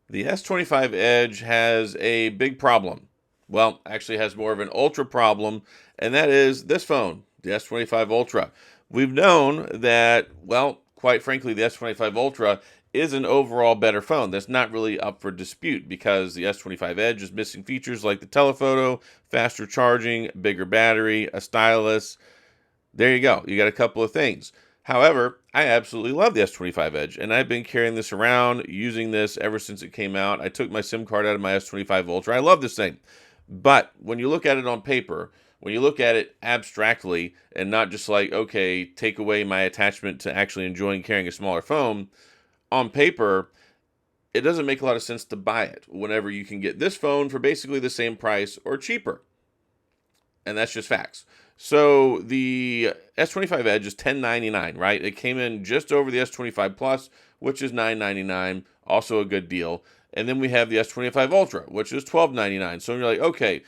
The S25 Edge has a big problem. Well, actually has more of an ultra problem, and that is this phone, the S25 Ultra. We've known that, well, quite frankly, the S25 Ultra is an overall better phone. That's not really up for dispute because the S25 Edge is missing features like the telephoto, faster charging, bigger battery, a stylus. There you go. You got a couple of things. However, I absolutely love the S25 Edge, and I've been carrying this around, using this ever since it came out. I took my SIM card out of my S25 Ultra. I love this thing. But when you look at it on paper, when you look at it abstractly, and not just like, okay, take away my attachment to actually enjoying carrying a smaller phone, on paper, it doesn't make a lot of sense to buy it whenever you can get this phone for basically the same price or cheaper. And that's just facts. So the S25 Edge is $10.99, right? It came in just over the S25 Plus, which is $9.99, also a good deal. And then we have the S25 Ultra, which is $12.99. So you're like, okay,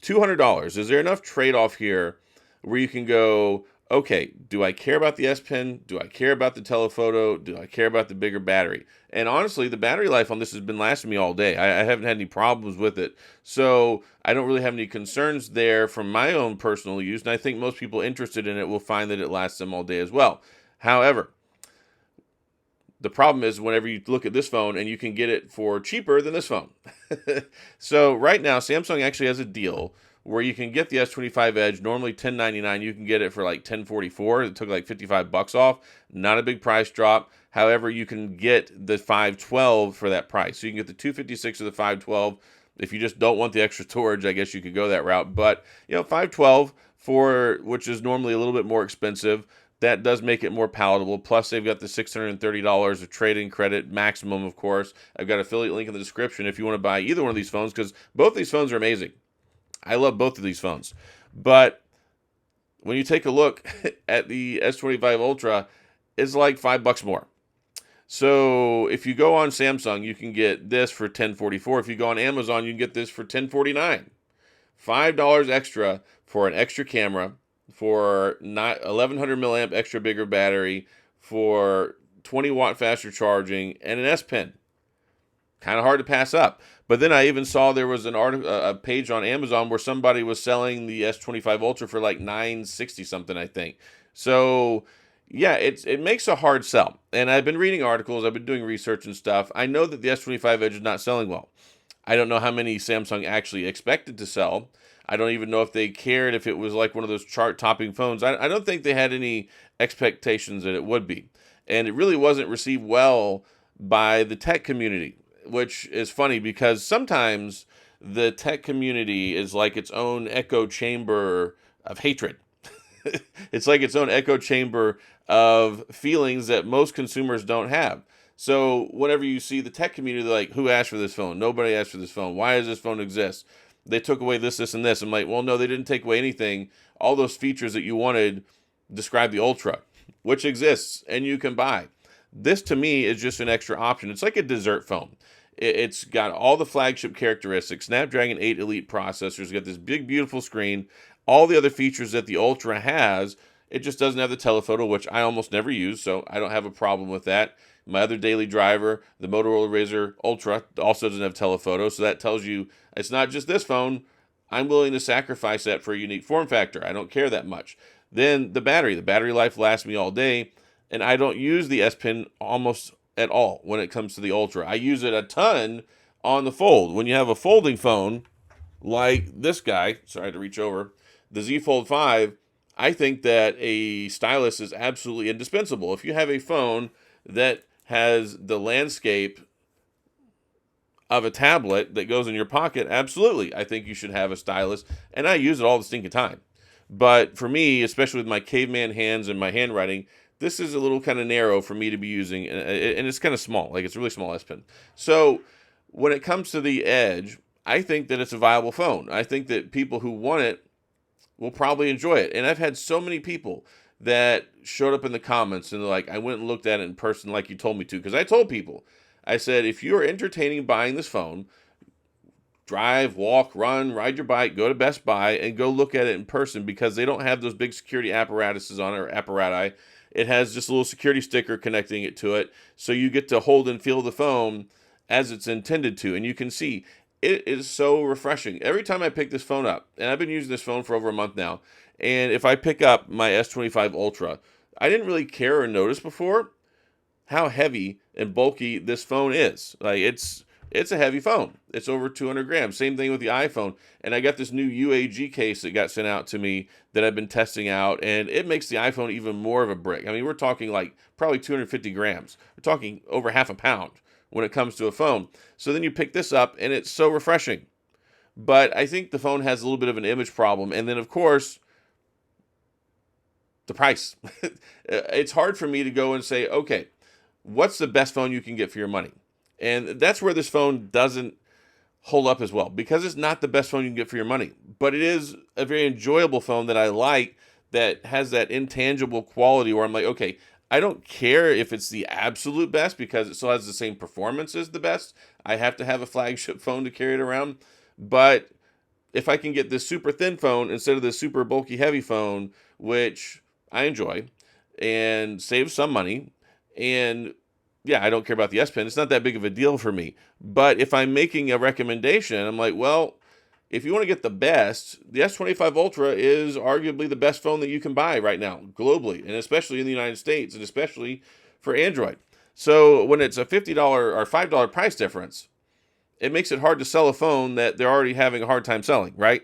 $200. Is there enough trade-off here where you can go, okay, do I care about the S Pen? Do I care about the telephoto? Do I care about the bigger battery? And honestly, the battery life on this has been lasting me all day. I haven't had any problems with it. So I don't really have any concerns there from my own personal use. And I think most people interested in it will find that it lasts them all day as well. However, the problem is whenever you look at this phone and you can get it for cheaper than this phone. So right now, Samsung actually has a deal where you can get the S25 Edge, normally $10.99, you can get it for like $10.44. It took like $55 off. Not a big price drop. However, you can get the 512 for that price. So you can get the 256 or the 512. If you just don't want the extra storage, I guess you could go that route. But, 512 for which is normally a little bit more expensive. That does make it more palatable. Plus, they've got the $630 of trade-in credit maximum, of course. I've got an affiliate link in the description if you want to buy either one of these phones, because both these phones are amazing. I love both of these phones. But when you take a look at the S25 Ultra, it's like $5 more. So if you go on Samsung, you can get this for $10.44. If you go on Amazon, you can get this for $10.49. $5 extra for an extra camera, for not 1100 milliamp extra bigger battery, for 20-watt faster charging, and an S Pen. Kind of hard to pass up. But then I even saw there was a page on Amazon where somebody was selling the S25 Ultra for like $960 something, I think. So yeah, it makes a hard sell. And I've been reading articles, I've been doing research and stuff. I know that the S25 Edge is not selling well. I don't know how many Samsung actually expected to sell. I don't even know if they cared if it was like one of those chart-topping phones. I don't think they had any expectations that it would be. And it really wasn't received well by the tech community, which is funny because sometimes the tech community is like its own echo chamber of hatred. It's like its own echo chamber of feelings that most consumers don't have. So whenever you see the tech community, they're like, who asked for this phone? Nobody asked for this phone. Why does this phone exist? They took away this, this, and this. I'm like, well, no, they didn't take away anything. All those features that you wanted describe the Ultra, which exists and you can buy. This to me is just an extra option. It's like a dessert phone. It's got all the flagship characteristics. Snapdragon 8 Elite processors. Got this big, beautiful screen. All the other features that the Ultra has. It just doesn't have the telephoto, which I almost never use, so I don't have a problem with that. My other daily driver, the Motorola Razr Ultra, also doesn't have telephoto, so that tells you it's not just this phone. I'm willing to sacrifice that for a unique form factor. I don't care that much. Then the battery. The battery life lasts me all day, and I don't use the S Pen almost at all when it comes to the Ultra. I use it a ton on the Fold. When you have a folding phone like this guy, sorry to reach over, the Z Fold 5, I think that a stylus is absolutely indispensable. If you have a phone that has the landscape of a tablet that goes in your pocket, absolutely, I think you should have a stylus, and I use it all the stinking time. But for me, especially with my caveman hands and my handwriting, this is a little kind of narrow for me to be using, and it's kind of small, like it's a really small S Pen. So when it comes to the Edge, I think that it's a viable phone. I think that people who want it will probably enjoy it. And I've had so many people that showed up in the comments and they're like, I went and looked at it in person like you told me to. Because I told people, I said, if you are entertaining buying this phone, drive, walk, run, ride your bike, go to Best Buy and go look at it in person, because they don't have those big security apparatuses on it, or apparati. It has just a little security sticker connecting it to it. So you get to hold and feel the phone as it's intended to. And you can see it is so refreshing. Every time I pick this phone up, and I've been using this phone for over a month now, and if I pick up my S25 Ultra, I didn't really care or notice before how heavy and bulky this phone is. Like it's a heavy phone. It's over 200 grams. Same thing with the iPhone. And I got this new UAG case that got sent out to me that I've been testing out, and it makes the iPhone even more of a brick. I mean, we're talking like probably 250 grams. We're talking over half a pound when it comes to a phone. So then you pick this up, and it's so refreshing. But I think the phone has a little bit of an image problem. And then, of course, the price. It's hard for me to go and say, okay, what's the best phone you can get for your money? And that's where this phone doesn't hold up as well, because it's not the best phone you can get for your money. But it is a very enjoyable phone that I like, that has that intangible quality where I'm like, okay, I don't care if it's the absolute best because it still has the same performance as the best. I have to have a flagship phone to carry it around. But if I can get this super thin phone instead of this super bulky heavy phone, which I enjoy, and save some money, and yeah, I don't care about the S Pen. It's not that big of a deal for me. But if I'm making a recommendation, I'm like, well, if you want to get the best, the S25 Ultra is arguably the best phone that you can buy right now, globally, and especially in the United States, and especially for Android. So when it's a $50 or $5 price difference, it makes it hard to sell a phone that they're already having a hard time selling, right?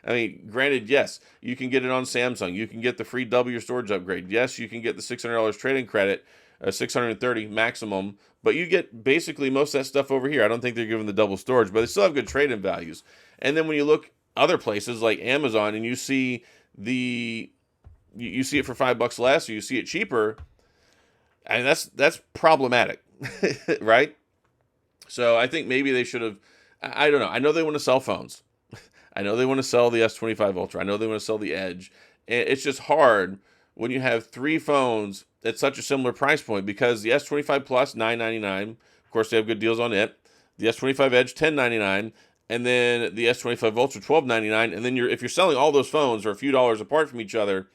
I mean, granted, yes, you can get it on Samsung. You can get the free double your storage upgrade. Yes, you can get the $600 trade-in credit, $630 maximum, but you get basically most of that stuff over here. I don't think they're giving the double storage, but they still have good trade-in values. And then when you look other places like Amazon and you see you see it for $5 less, or you see it cheaper, and that's problematic, right? So I think maybe they should have, I don't know. I know they want to sell phones. I know they want to sell the S25 Ultra. I know they want to sell the Edge. And it's just hard when you have three phones at such a similar price point, because the S25 Plus, $999. Of course, they have good deals on it. The S25 Edge, $1099. And then the S25 Ultra, $1299. And then if you're selling all those phones are a few dollars apart from each other,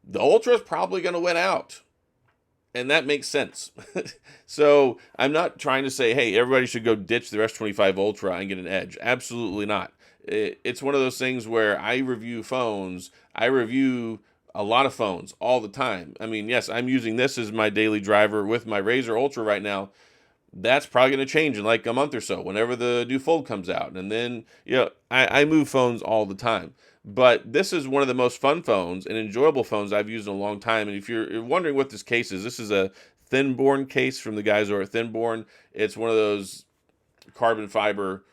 the Ultra is probably going to win out. And that makes sense. So I'm not trying to say, hey, everybody should go ditch the S25 Ultra and get an Edge. Absolutely not. It's one of those things where I review phones. I review a lot of phones all the time. I mean, yes, I'm using this as my daily driver with my Razr Ultra right now. That's probably going to change in like a month or so whenever the new Fold comes out. And then, I move phones all the time. But this is one of the most fun phones and enjoyable phones I've used in a long time. And if you're wondering what this case is, this is a Thinborn case from the guys over at Thinborn. It's one of those carbon fiber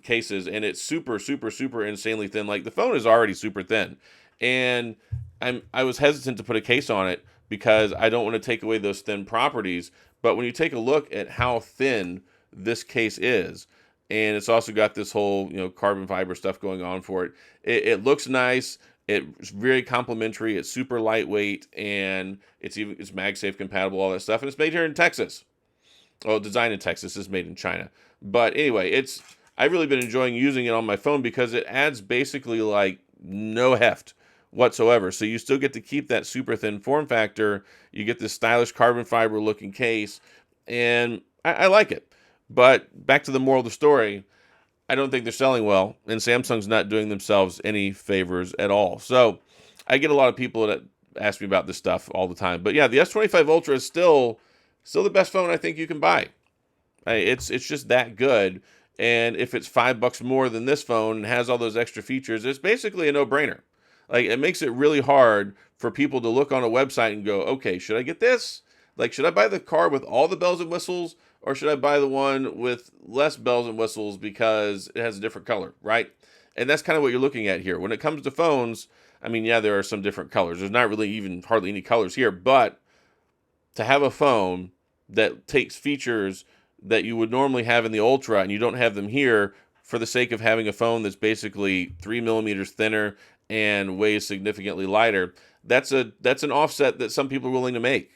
cases, and it's super, super, super insanely thin. Like, the phone is already super thin. And I was hesitant to put a case on it because I don't want to take away those thin properties. But when you take a look at how thin this case is, and it's also got this whole, carbon fiber stuff going on for it. It looks nice. It's very complimentary. It's super lightweight, and it's MagSafe compatible, all that stuff. And it's made here in Texas. Well, designed in Texas. It's made in China. But anyway, I've really been enjoying using it on my phone because it adds basically like no heft whatsoever. So you still get to keep that super thin form factor. You get this stylish carbon fiber looking case, and I like it. But back to the moral of the story, I don't think they're selling well, and Samsung's not doing themselves any favors at all. So I get a lot of people that ask me about this stuff all the time. But yeah, the S25 Ultra is still the best phone I think you can buy. It's just that good. And if it's $5 more than this phone and has all those extra features, it's basically a no-brainer. Like, it makes it really hard for people to look on a website and go, okay, should I get this? Like, should I buy the card with all the bells and whistles? Or should I buy the one with less bells and whistles because it has a different color, right? And that's kind of what you're looking at here. When it comes to phones, I mean, yeah, there are some different colors. There's not really even hardly any colors here. But to have a phone that takes features that you would normally have in the Ultra and you don't have them here for the sake of having a phone that's basically 3 millimeters thinner and weighs significantly lighter, that's an offset that some people are willing to make.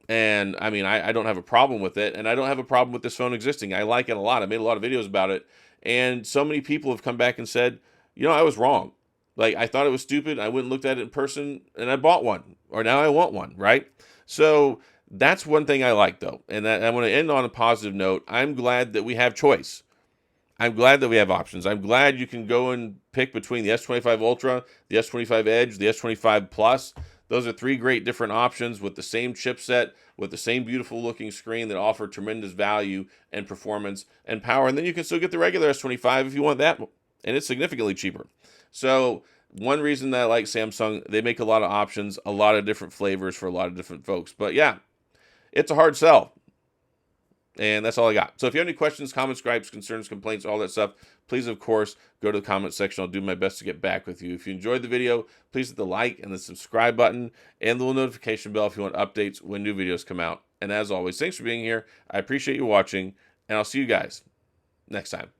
And I mean, I don't have a problem with it, and I don't have a problem with this phone existing. I like it a lot. I made a lot of videos about it, and so many people have come back and said, I was wrong. Like, I thought it was stupid. I went and looked at it in person, and I bought one, or now I want one, right? So That's one thing I like, though. And that, I want to end on a positive note. I'm glad that we have choice. I'm glad that we have options. I'm glad you can go and pick between the S25 Ultra, the S25 Edge, the S25 Plus. Those are three great different options with the same chipset, with the same beautiful looking screen that offer tremendous value and performance and power. And then you can still get the regular S25 if you want that, and it's significantly cheaper. So one reason that I like Samsung, they make a lot of options, a lot of different flavors for a lot of different folks. But yeah, it's a hard sell. And that's all I got. So if you have any questions, comments, gripes, concerns, complaints, all that stuff, please, of course, go to the comment section. I'll do my best to get back with you. If you enjoyed the video, please hit the like and the subscribe button and the little notification bell if you want updates when new videos come out. And as always, thanks for being here. I appreciate you watching, and I'll see you guys next time.